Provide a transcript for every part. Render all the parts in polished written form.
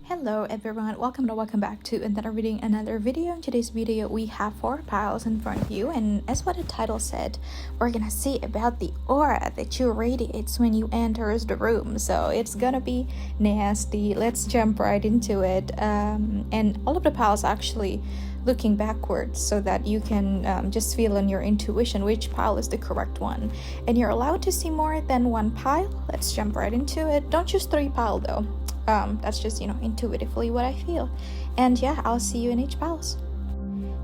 Hello everyone, welcome back to another video. In today's video we have 4 piles in front of you, and as what the title said, we're gonna see about the aura that you radiates when you enter the room. So it's gonna be nasty. Let's jump right into it. And all of the piles actually looking backwards so that you can just feel on your intuition which pile is the correct one, and you're allowed to see more than one pile. Let's jump right into it. Don't choose 3 pile though. That's just, intuitively what I feel. And yeah, I'll see you in each piles.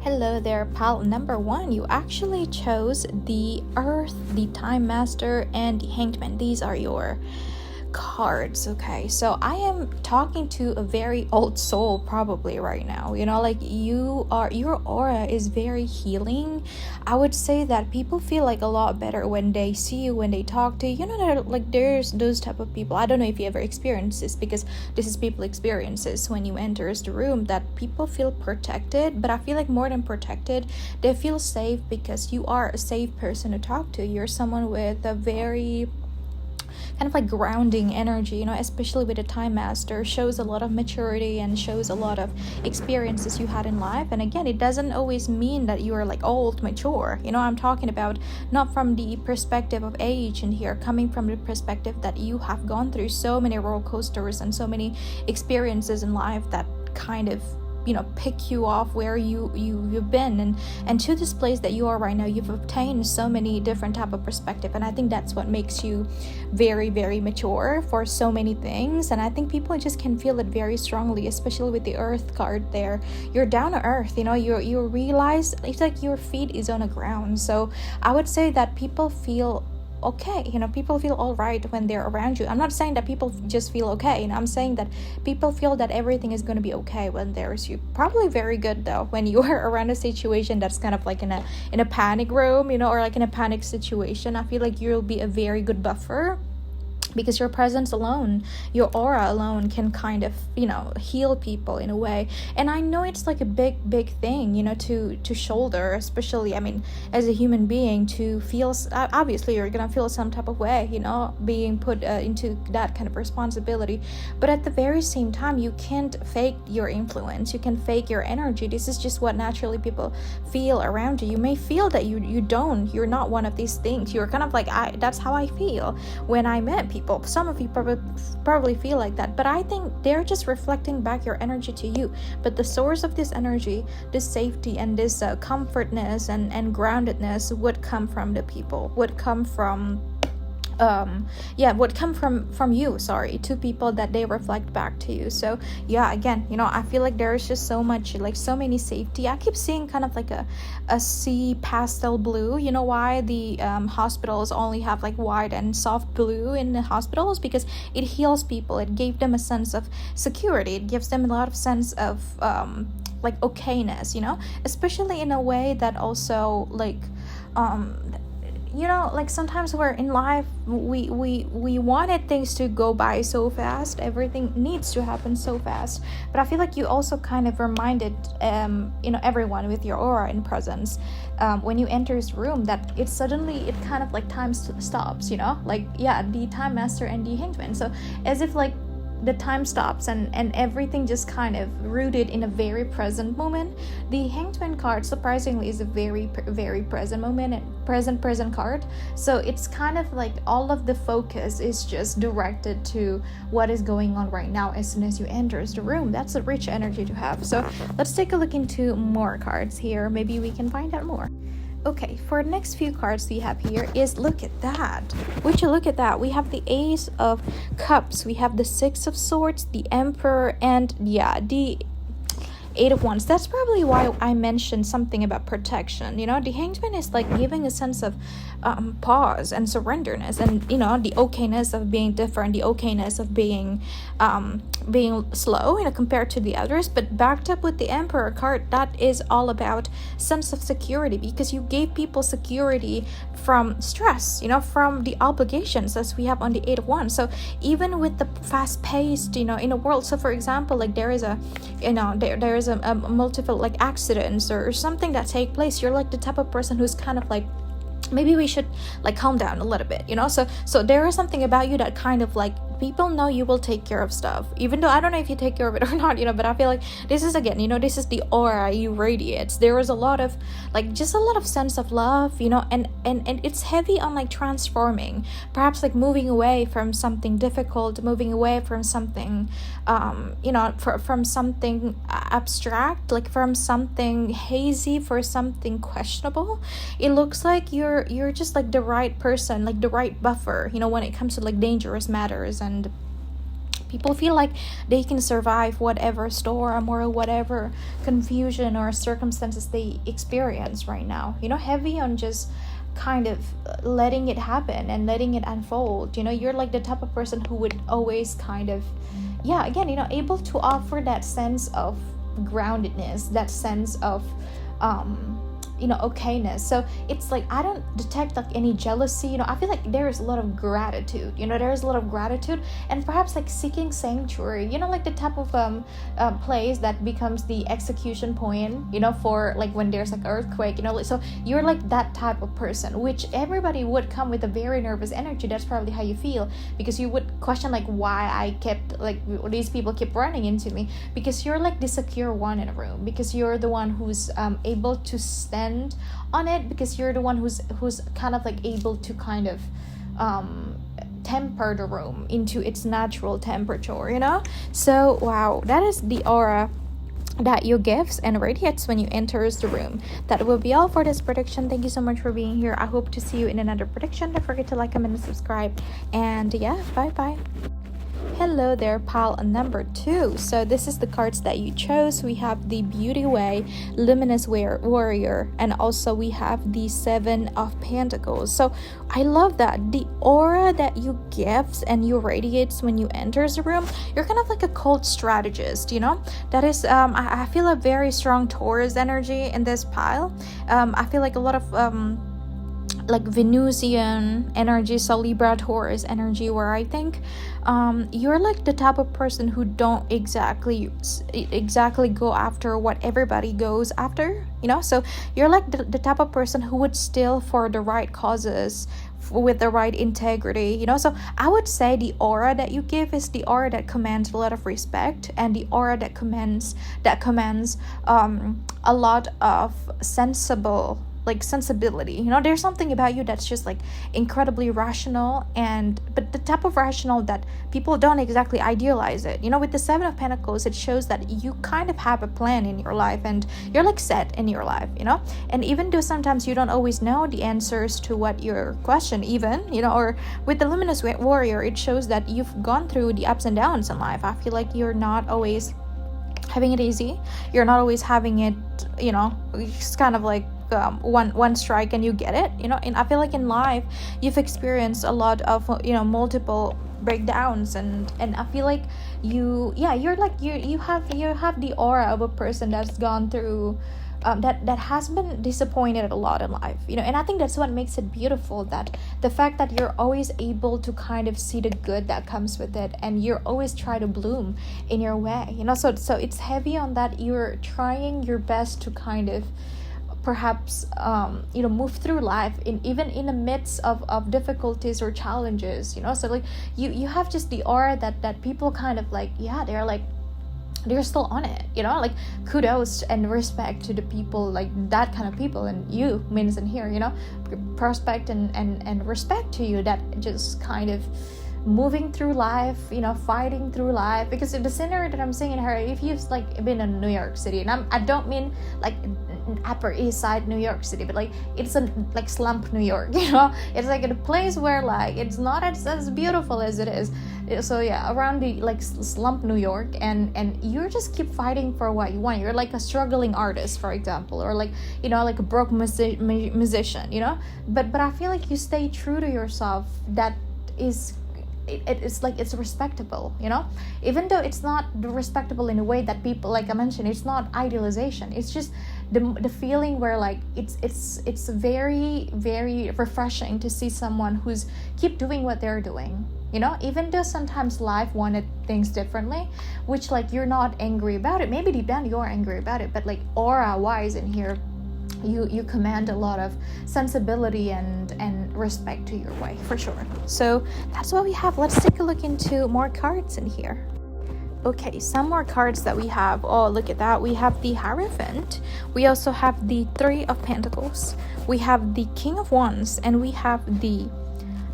Hello there, pile number 1. You actually chose the Earth, the Time Master, and the Hanged Man. These are your cards. Okay, so I am talking to a very old soul probably right now. Like your aura is very healing. I would say that people feel like a lot better when they see you, when they talk to you. Like there's those type of people. I don't know if you ever experienced this, because this is people experiences when you enter the room, that people feel protected. But I feel like more than protected, they feel safe because you are a safe person to talk to. You're someone with a very kind of like grounding energy, especially with the Time Master. Shows a lot of maturity and shows a lot of experiences you had in life. And again, it doesn't always mean that you are like old, mature. I'm talking about not from the perspective of age in here, coming from the perspective that you have gone through so many roller coasters and so many experiences in life that kind of pick you off where you've been, and to this place that you are right now. You've obtained so many different type of perspective, and I think that's what makes you very, very mature for so many things. And I think people just can feel it very strongly, especially with the Earth card there. You're down to earth. You realize it's like your feet is on the ground. So I would say that people feel okay. People feel all right when they're around you. I'm not saying that people just feel okay. I'm saying that people feel that everything is going to be okay when there's you. Probably very good though when you are around a situation that's kind of like in a panic room, or like in a panic situation. I feel like you'll be a very good buffer, because your presence alone, your aura alone can kind of heal people in a way. And I know it's like a big thing to shoulder, especially as a human being, to feel. Obviously you're gonna feel some type of way, being put into that kind of responsibility. But at the very same time, you can't fake your influence, you can fake your energy. This is just what naturally people feel around you. You may feel that you're not one of these things. You're kind of like, that's how I feel when I met people. Some of you probably feel like that, but I think they're just reflecting back your energy to you. But the source of this energy, this safety and this comfortness and groundedness would come from the people, would come from from you, to people that they reflect back to you. So yeah, again, I feel like there's just so much, like so many safety. I keep seeing kind of like a sea pastel blue. You know why the hospitals only have like white and soft blue in the hospitals? Because it heals people. It gave them a sense of security. It gives them a lot of sense of like okayness, especially in a way that also like like sometimes we're in life, we wanted things to go by so fast. Everything needs to happen so fast. But I feel like you also kind of reminded everyone with your aura and presence when you enter this room, that it kind of like time stops, the Time Master and the Hanged Man. So as if like the time stops and everything just kind of rooted in a very present moment. The Hanged Man card, surprisingly, is a very, very present moment and present card. So it's kind of like all of the focus is just directed to what is going on right now as soon as you enter the room. That's a rich energy to have. So let's take a look into more cards here. Maybe we can find out more. Okay, for the next few cards we have here is, look at that. Would you look at that? We have the Ace of Cups, we have the Six of Swords, the Emperor, and the Eight of Wands. That's probably why I mentioned something about protection. The Hanged Man is like giving a sense of pause and surrenderness, and the okayness of being different, the okayness of being slow compared to the others. But backed up with the Emperor card, that is all about sense of security, because you gave people security from stress, from the obligations as we have on the Eight of Wands. So even with the fast paced in a world, so for example, like there is a multiple like accidents or something that take place, you're like the type of person who's kind of like, maybe we should like calm down a little bit, so there is something about you that kind of like people know you will take care of stuff, even though I don't know if you take care of it or not, but I feel like this is, again, this is the aura you radiate. There is a lot of just a lot of sense of love, and it's heavy on transforming, perhaps moving away from something difficult, moving away from something from something abstract, from something hazy, for something questionable. It looks like you're just the right person, the right buffer, when it comes to dangerous matters, and people feel like they can survive whatever storm or whatever confusion or circumstances they experience right now. Heavy on just kind of letting it happen and letting it unfold. You're the type of person who would always kind of, able to offer that sense of groundedness, that sense of okayness. So it's I don't detect any jealousy. I feel like there is a lot of gratitude. There is a lot of gratitude, and perhaps seeking sanctuary. The type of place that becomes the execution point. For when there's earthquake. So you're that type of person, which everybody would come with a very nervous energy. That's probably how you feel, because you would question why I kept these people keep running into me, because you're the secure one in a room, because you're the one who's able to stand on it, because you're the one who's kind of able to kind of temper the room into its natural temperature. So wow, that is the aura that you gives and radiates when you enters the room. That will be all for this prediction. Thank you so much for being here. I hope to see you in another prediction. Don't forget to like, comment, and subscribe, and bye. Hello there, pile number 2. So this is the cards that you chose. We have the Beauty Way, Luminous Warrior, and also we have the 7 of Pentacles. So I love that. The aura that you gives and you radiates when you enter the room, you're kind of a cold strategist, That is, I feel a very strong Taurus energy in this pile. I feel a lot of Venusian energy, so Libra, Taurus energy, where I think you're the type of person who don't exactly go after what everybody goes after, so you're the type of person who would steal for the right causes with the right integrity, so I would say the aura that you give is the aura that commands a lot of respect, and the aura that commands a lot of sensibility. There's something about you that's just incredibly rational, but the type of rational that people don't exactly idealize it. With the 7 of Pentacles, it shows that you kind of have a plan in your life, and you're set in your life, and even though sometimes you don't always know the answers to what your question, even, or with the Luminous Warrior, it shows that you've gone through the ups and downs in life. I feel like you're not always having it easy. You're not always having it, it's kind of one strike and you get it, and I feel in life you've experienced a lot of multiple breakdowns, and I feel you have the aura of a person that's gone through that has been disappointed a lot in life, and I think that's what makes it beautiful, that the fact that you're always able to kind of see the good that comes with it, and you're always try to bloom in your way, so it's heavy on that. You're trying your best to kind of perhaps move through life even in the midst of difficulties or challenges, so you have just the aura that people kind of they're still on it, kudos and respect to the people, that kind of people, and you means in here, prospect and respect to you, that just kind of moving through life, fighting through life, because the scenario that I'm seeing in her, if you've been in New York City, and I don't mean Upper East Side New York City, but it's a slump New York, it's a place where it's not as beautiful as it is. So yeah, around the slump New York, and you just keep fighting for what you want. You're a struggling artist, for example, or a broke musician, but I feel you stay true to yourself. That is it's respectable, even though it's not respectable in a way that people, like I mentioned, it's not idealization. It's just the feeling where it's very, very refreshing to see someone who's keep doing what they're doing, even though sometimes life wanted things differently, which you're not angry about it. Maybe deep down you're angry about it, but aura wise in here, you command a lot of sensibility and respect to your way, for sure. So that's what we have. Let's take a look into more cards in here. Okay, some more cards that we have. Oh, look at that. We have the Hierophant. We also have the Three of Pentacles. We have the King of Wands. And we have the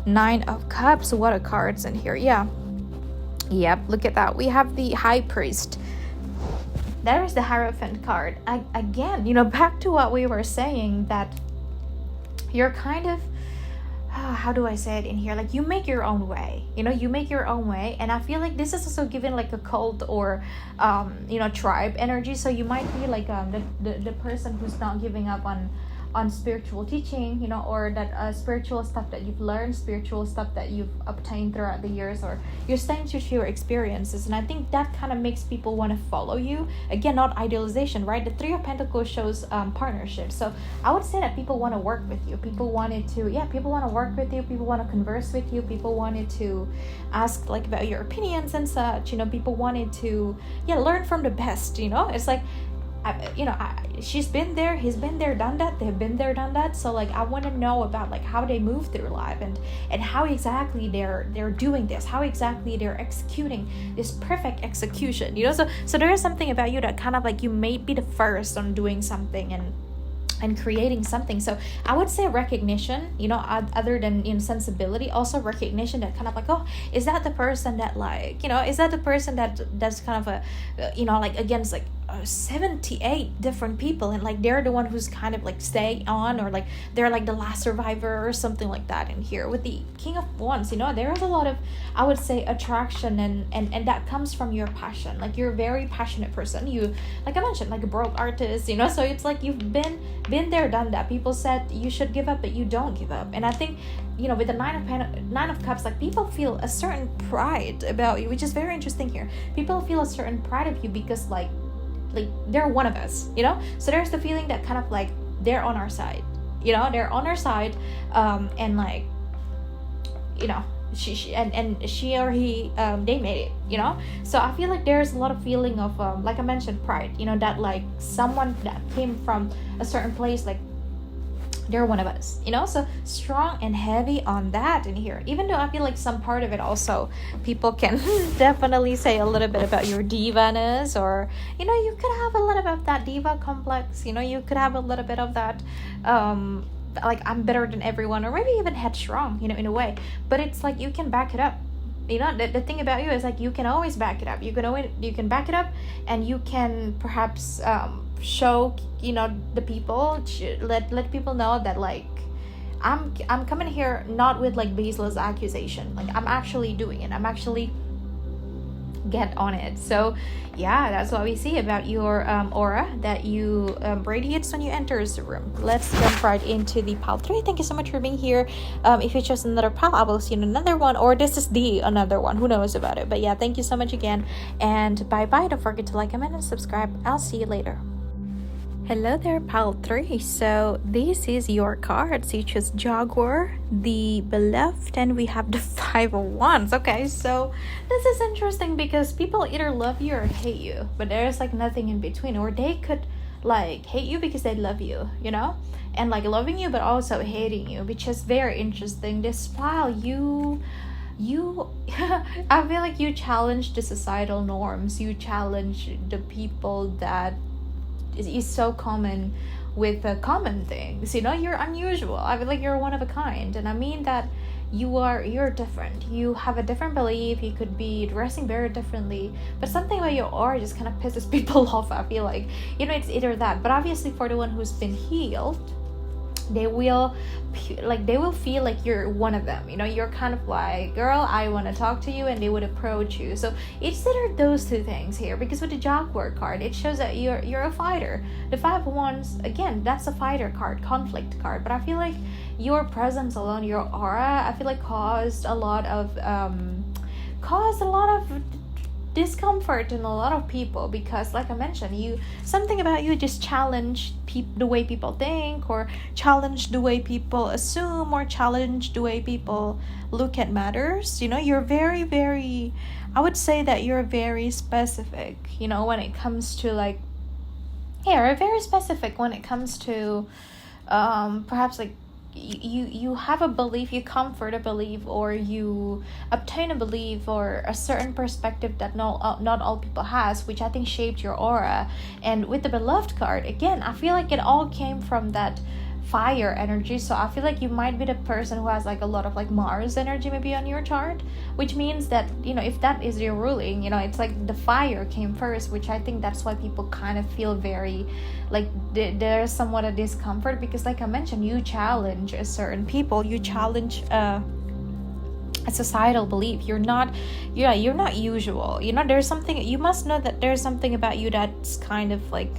Nine of Cups. What are cards in here? Yeah. Yep, look at that. We have the High Priest. There is the Hierophant card. Again, you know, back to what we were saying, that you're kind of, how do I say it in here? Like, you make your own way, you know, you make your own way. And I feel like this is also given like a cult or, you know, tribe energy. So you might be like the person who's not giving up on spiritual teaching, you know, or that spiritual stuff that you've learned, spiritual stuff that you've obtained throughout the years, or you're staying true to your experiences. And I think that kind of makes people want to follow you. Again, not idealization, right? The Three of Pentacles shows partnership. So I would say that people want to work with you. People want to work with you. People want to converse with you. People wanted to ask like about your opinions and such, you know. People wanted to learn from the best, you know. It's like, she's been there, he's been there, done that, they've been there, done that. So like, I want to know about like how they move through life and how exactly they're doing this, how exactly they're executing this perfect execution, you know. So there is something about you that kind of like, you may be the first on doing something and creating something. So I would say recognition, you know, other than in sensibility, also recognition that kind of like, oh, is that the person that like, you know, is that the person that's kind of a, you know, like against like 78 different people, and like they're the one who's kind of like stay on, or like they're like the last survivor or something like that. In here with the King of Wands, you know, there is a lot of, I would say, attraction and that comes from your passion. Like, you're a very passionate person. You, like I mentioned, like a broke artist, you know. So it's like you've been there, done that. People said you should give up, but you don't give up. And I think, you know, with the Nine of Cups, like people feel a certain pride about you, which is very interesting here. People feel a certain pride of you because like they're one of us, you know. So there's the feeling that kind of like they're on our side, you know, they're on our side, and like, you know, she or he, they made it, you know. So I feel like there's a lot of feeling of like I mentioned, pride, you know, that like someone that came from a certain place, like they're one of us, you know. So strong and heavy on that in here, even though I feel like some part of it also people can definitely say a little bit about your diva-ness, or, you know, you could have a little bit of that diva complex, you know. You could have a little bit of that like I'm better than everyone, or maybe even headstrong, you know, in a way. But it's like you can back it up, you know. The thing about you is like you can always back it up. You can back it up, and you can perhaps show, you know, the people, let people know that like I'm coming here not with like baseless accusation. Like, I'm actually doing it. I'm actually get on it. So yeah, that's what we see about your aura, that you radiates when you enter the room. Let's jump right into the pile 3. Thank you so much for being here. If you chose another pile, I will see you in another one, or this is the another one, who knows about it. But yeah, thank you so much again, and bye bye. Don't forget to like, comment, and subscribe. I'll see you later. Hello there, pile 3. So this is your cards. You choose Jaguar, the Beloved, and we have the Five of Wands. Okay, so this is interesting because people either love you or hate you, but there's like nothing in between. Or they could like hate you because they love you, you know, and like loving you but also hating you, which is very interesting. This pile, you I feel like you challenge the societal norms. You challenge the people that is so common with common things, you know. You're unusual. I feel like you're one of a kind, and I mean that you're different. You have a different belief. You could be dressing very differently, but something about your aura just kind of pisses people off. I feel like, you know, it's either that, but obviously for the one who's been healed, they will feel like you're one of them, you know. You're kind of like, girl, I want to talk to you, and they would approach you. So it's either those two things here, because with the Jaguar card, it shows that you're a fighter. The Five of Wands, again, that's a fighter card, conflict card. But I feel like your presence alone, your aura, I feel like caused a lot of discomfort in a lot of people, because like I mentioned, something about you just challenge the way people think, or challenge the way people assume, or challenge the way people look at matters, you know. You're very, very, I would say that you're very specific, you know, when it comes to like, yeah, you're very specific when it comes to perhaps like you have a belief, you comfort a belief, or you obtain a belief or a certain perspective that not all people has, which I think shaped your aura. And with the beloved card, again, I feel like it all came from that fire energy. So I feel like you might be the person who has like a lot of like Mars energy maybe on your chart, which means that, you know, if that is your ruling, you know, it's like the fire came first, which I think that's why people kind of feel very like there's somewhat a discomfort, because like I mentioned, you challenge a certain people, you challenge a societal belief. You're not usual, you know. There's something, you must know that there's something about you that's kind of like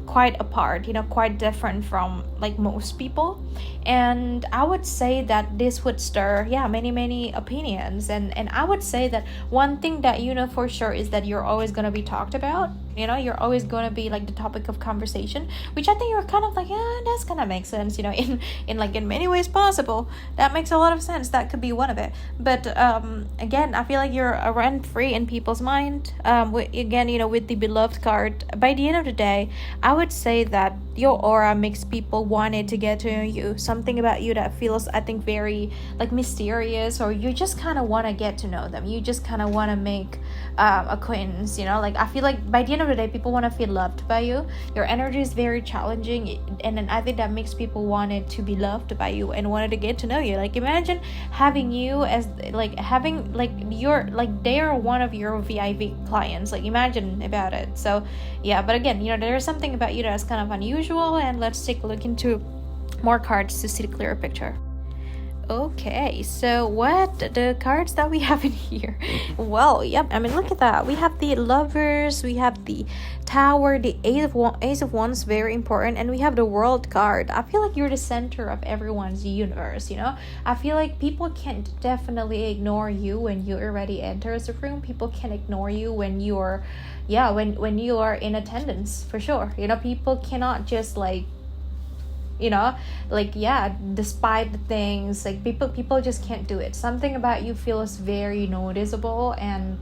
quite apart, you know, quite different from like most people. And I would say that this would stir many opinions, and I would say that one thing that you know for sure is that you're always going to be talked about, you know. You're always going to be like the topic of conversation, which I think you're kind of like, yeah, that's gonna make sense, you know, in like in many ways possible. That makes a lot of sense. That could be one of it. But again, I feel like you're a rent free in people's mind. Again, you know, with the beloved card, by the end of the day, I would say that your aura makes people wanted to get to know you. Something about you that feels, I think, very like mysterious, or you just kind of want to get to know them. You just kind of want to make acquaintance, you know. Like I feel like by the end of the day, people want to feel loved by you. Your energy is very challenging, and then I think that makes people wanted to be loved by you and wanted to get to know you. Like imagine having you as like having like you're like they're one of your VIP clients. Like imagine about it. So yeah, but again, you know, there's something about you that's kind of unusual, and let's take a look into more cards to see the clearer picture. Okay, so what the cards that we have in here? Well, yep, I mean, look at that. We have the Lovers, we have the Tower, the Ace of Wands, very important, and we have the World card. I feel like you're the center of everyone's universe, you know. I feel like people can definitely ignore you when you already enter the room. People can ignore you when you're when you are in attendance, for sure. You know, people cannot just like, you know, like despite the things, like people just can't do it. Something about you feels very noticeable, and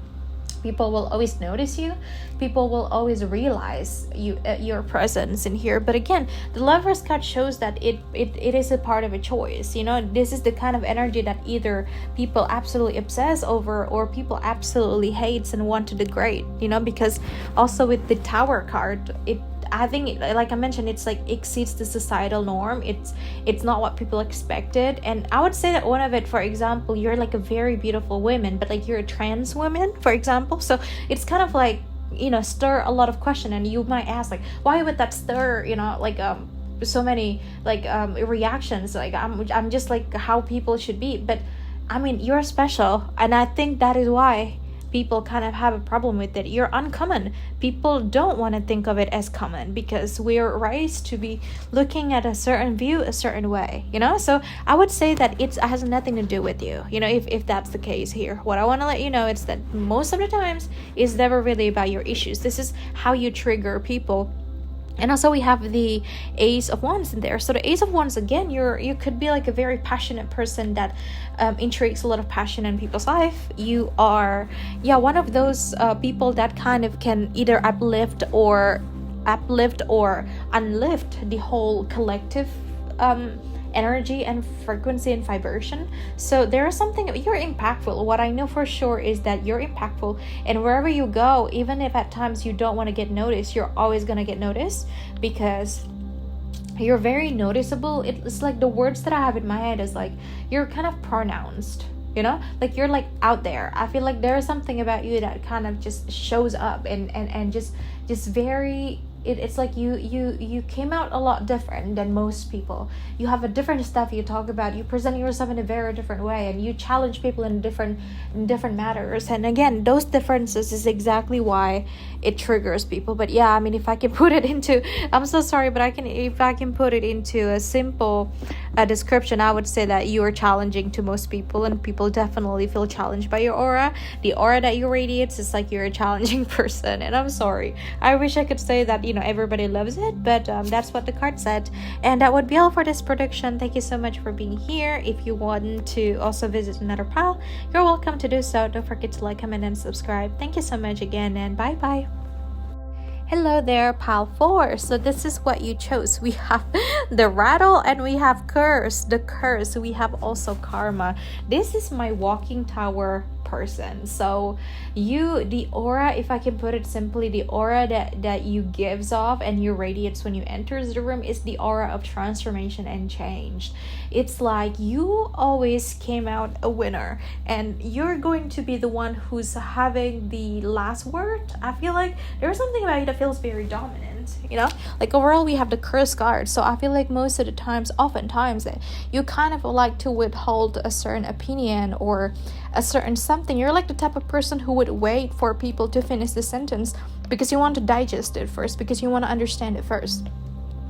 people will always notice you. People will always realize your presence in here. But again, the Lovers card shows that it is a part of a choice, you know. This is the kind of energy that either people absolutely obsess over or people absolutely hates and want to degrade, you know. Because also with the Tower card, I think, like I mentioned, it's like exceeds the societal norm. It's not what people expected. And I would say that one of it, for example, you're like a very beautiful woman, but like you're a trans woman, for example. So it's kind of like, you know, stir a lot of question. And you might ask like, why would that stir, you know, like so many like reactions? Like I'm just like how people should be. But I mean, you're special, and I think that is why people kind of have a problem with it. You're uncommon. People don't want to think of it as common, because we're raised to be looking at a certain view a certain way, you know. So I would say that it has nothing to do with you, you know, if that's the case here. What I want to let you know is that most of the times it's never really about your issues. This is how you trigger people. And also we have the Ace of Wands in there. So the Ace of Wands, again, you could be like a very passionate person that intrigues a lot of passion in people's life. You are one of those people that kind of can either uplift or unlift the whole collective energy and frequency and vibration. So there is something, you're impactful. What I know for sure is that you're impactful, and wherever you go, even if at times you don't want to get noticed, you're always going to get noticed, because you're very noticeable. It's like the words that I have in my head is like you're kind of pronounced, you know, like you're like out there. I feel like there's something about you that kind of just shows up and just very, it's like you came out a lot different than most people. You have a different stuff you talk about. You present yourself in a very different way, and you challenge people in different matters. And again, those differences is exactly why it triggers people. But yeah, I mean, if I can put it into, I'm so sorry, but if I can put it into a simple description, I would say that you are challenging to most people, and people definitely feel challenged by your aura. The aura that you radiate is like you're a challenging person. And I'm sorry, I wish I could say that, you know, everybody loves it, but that's what the card said. And that would be all for this prediction. Thank you so much for being here. If you want to also visit another pile, you're welcome to do so. Don't forget to like, comment, and subscribe. Thank you so much again, and bye bye. Hello there, pile 4. So this is what you chose. We have the rattle and we have curse. The curse, we have also karma. This is my walking tower person. So the aura, if I can put it simply, the aura that you gives off and you radiates when you enters the room is the aura of transformation and change. It's like you always came out a winner and you're going to be the one who's having the last word. I feel like there's something about you that feels very dominant, like overall we have the curse card. So I feel like most of the times, oftentimes, that you kind of like to withhold a certain opinion or a certain something. You're like the type of person who would wait for people to finish the sentence because you want to digest it first, because you want to understand it first.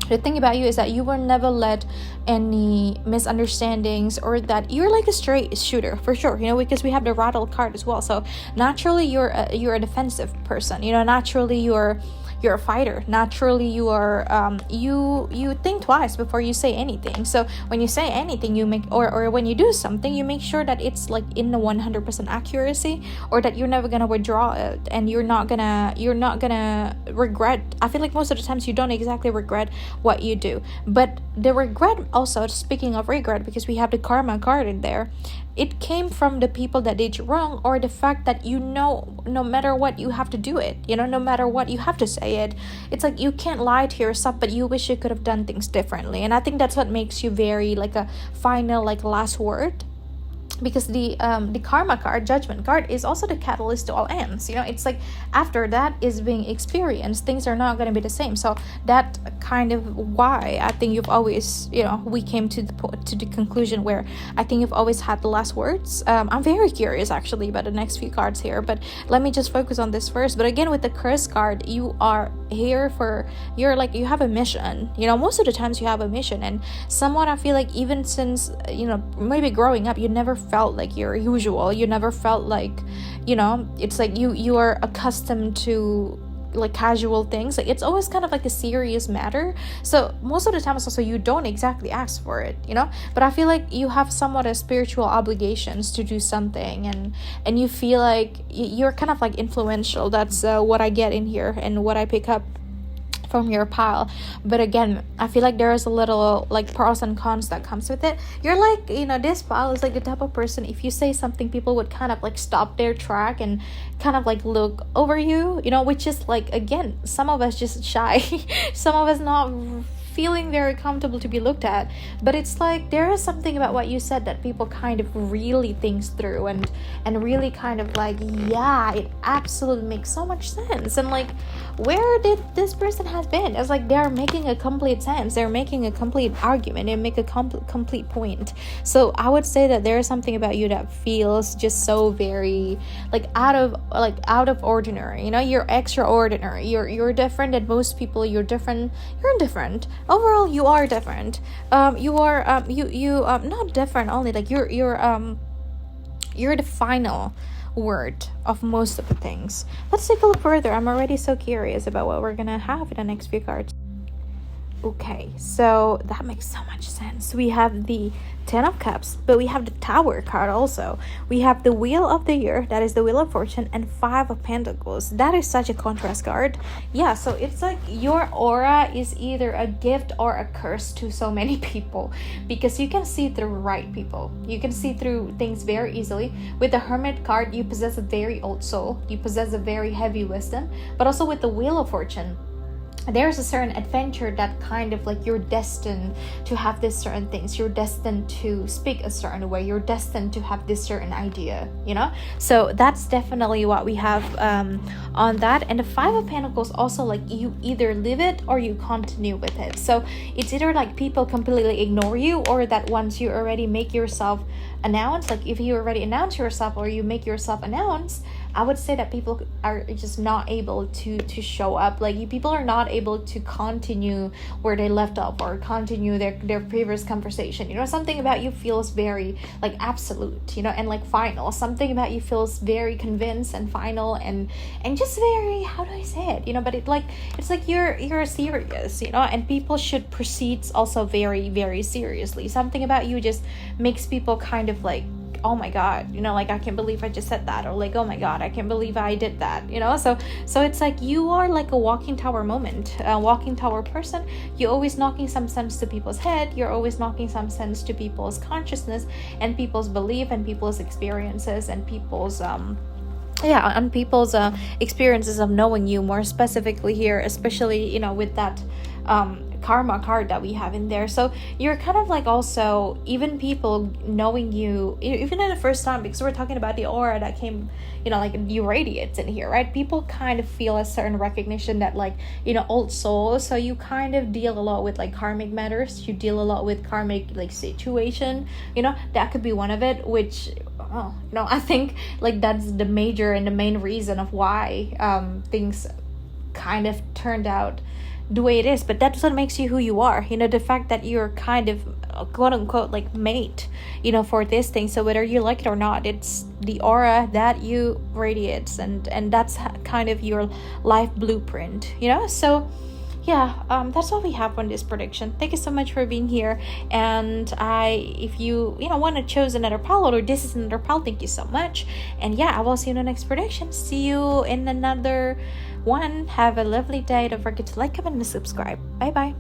The thing about you is that you will never let any misunderstandings, or that you're like a straight shooter for sure, because we have the rattle card as well. So naturally you're a defensive person, naturally you're a fighter. Naturally you are you think twice before you say anything. So when you say anything, you make or when you do something, you make sure that it's like in the 100% accuracy, or that you're never gonna withdraw it, and you're not gonna regret. I feel like most of the times you don't exactly regret what you do, but the regret also, speaking of regret, because we have the karma card in there, it came from the people that did you wrong, or the fact that no matter what you have to do it, no matter what you have to say it. It's like you can't lie to yourself, but you wish you could have done things differently. And I think that's what makes you very like a final, like last word. Because the karma card, judgment card, is also the catalyst to all ends. It's like after that is being experienced, things are not going to be the same. So that kind of why I think you've always, we came to the conclusion where I think you've always had the last words. I'm very curious actually about the next few cards here, but let me just focus on this first. But again, with the curse card, you are here you have a mission. Most of the times you have a mission, and somewhat I feel like even since maybe growing up, you never felt like you're usual. You never felt like it's like you are accustomed to like casual things. Like it's always kind of like a serious matter. So most of the times also you don't exactly ask for it, but I feel like you have somewhat of spiritual obligations to do something, and you feel like you're kind of like influential. That's what I get in here and what I pick up from your pile. But again, I feel like there is a little like pros and cons that comes with it. You're like, this pile is like the type of person, if you say something, people would kind of like stop their track and kind of like look over you, which is like, again, some of us just shy. Some of us not feeling very comfortable to be looked at. But it's like there is something about what you said that people kind of really thinks through and really kind of like, yeah, it absolutely makes so much sense. And like, where did this person has been? It's like they're making a complete sense. They're making a complete argument and make a complete point. So I would say that there is something about you that feels just so very like out of ordinary. You're extraordinary. You're different than most people. You're different. You're different. Overall, you are different. You are not different only, like you're the final word of most of the things. Let's take a look further. I'm already so curious about what we're gonna have in the next few cards. Okay, so that makes so much sense. We have the 10 of Cups, but we have the Tower card also. We have the Wheel of the Year, that is the Wheel of Fortune, and 5 of Pentacles. That is such a contrast card. Yeah, so it's like your aura is either a gift or a curse to so many people, because you can see through right people. You can see through things very easily. With the Hermit card, you possess a very old soul. You possess a very heavy wisdom. But also with the Wheel of Fortune, there's a certain adventure that kind of like you're destined to have this certain things. You're destined to speak a certain way. You're destined to have this certain idea, So that's definitely what we have on that. And the 5 of Pentacles also, like you either live it or you continue with it. So it's either like people completely ignore you, or that once you already make yourself announced, like if you already announce yourself or you make yourself announced, I would say that people are just not able to show up. Like people are not able to continue where they left off or continue their previous conversation. Something about you feels very like absolute, and like final. Something about you feels very convinced and final and just very, how do I say it? But it's like you're serious, and people should proceed also very, very seriously. Something about you just makes people kind of like oh my god, you know, like I can't believe I just said that, or like, oh my god, I can't believe I did that, you know. So it's like you are like a walking tower moment, a walking tower person. You're always knocking some sense to people's head, you're always knocking some sense to people's consciousness and people's belief and people's experiences and people's on people's experiences of knowing you more specifically here, especially, you know, with that karma card that we have in there. So you're kind of like also even people knowing you even in the first time, because we're talking about the aura that came, you know, like you radiates in here, right? People kind of feel a certain recognition that, like, you know, old souls. So you kind of deal a lot with like karmic matters, you deal a lot with karmic like situation, you know, that could be one of it, which you know, I think like that's the major and the main reason of why things kind of turned out the way it is. But that's what makes you who you are, you know, the fact that you're kind of quote unquote like made, you know, for this thing. So whether you like it or not, it's the aura that you radiates, and that's kind of your life blueprint, you know. So yeah, that's all we have on this prediction. Thank you so much for being here. And if you want to choose another pile, or this is another pile, thank you so much. And yeah, I will see you in the next prediction. See you in another one. Have a lovely day. Don't forget to like, comment, and subscribe. Bye bye.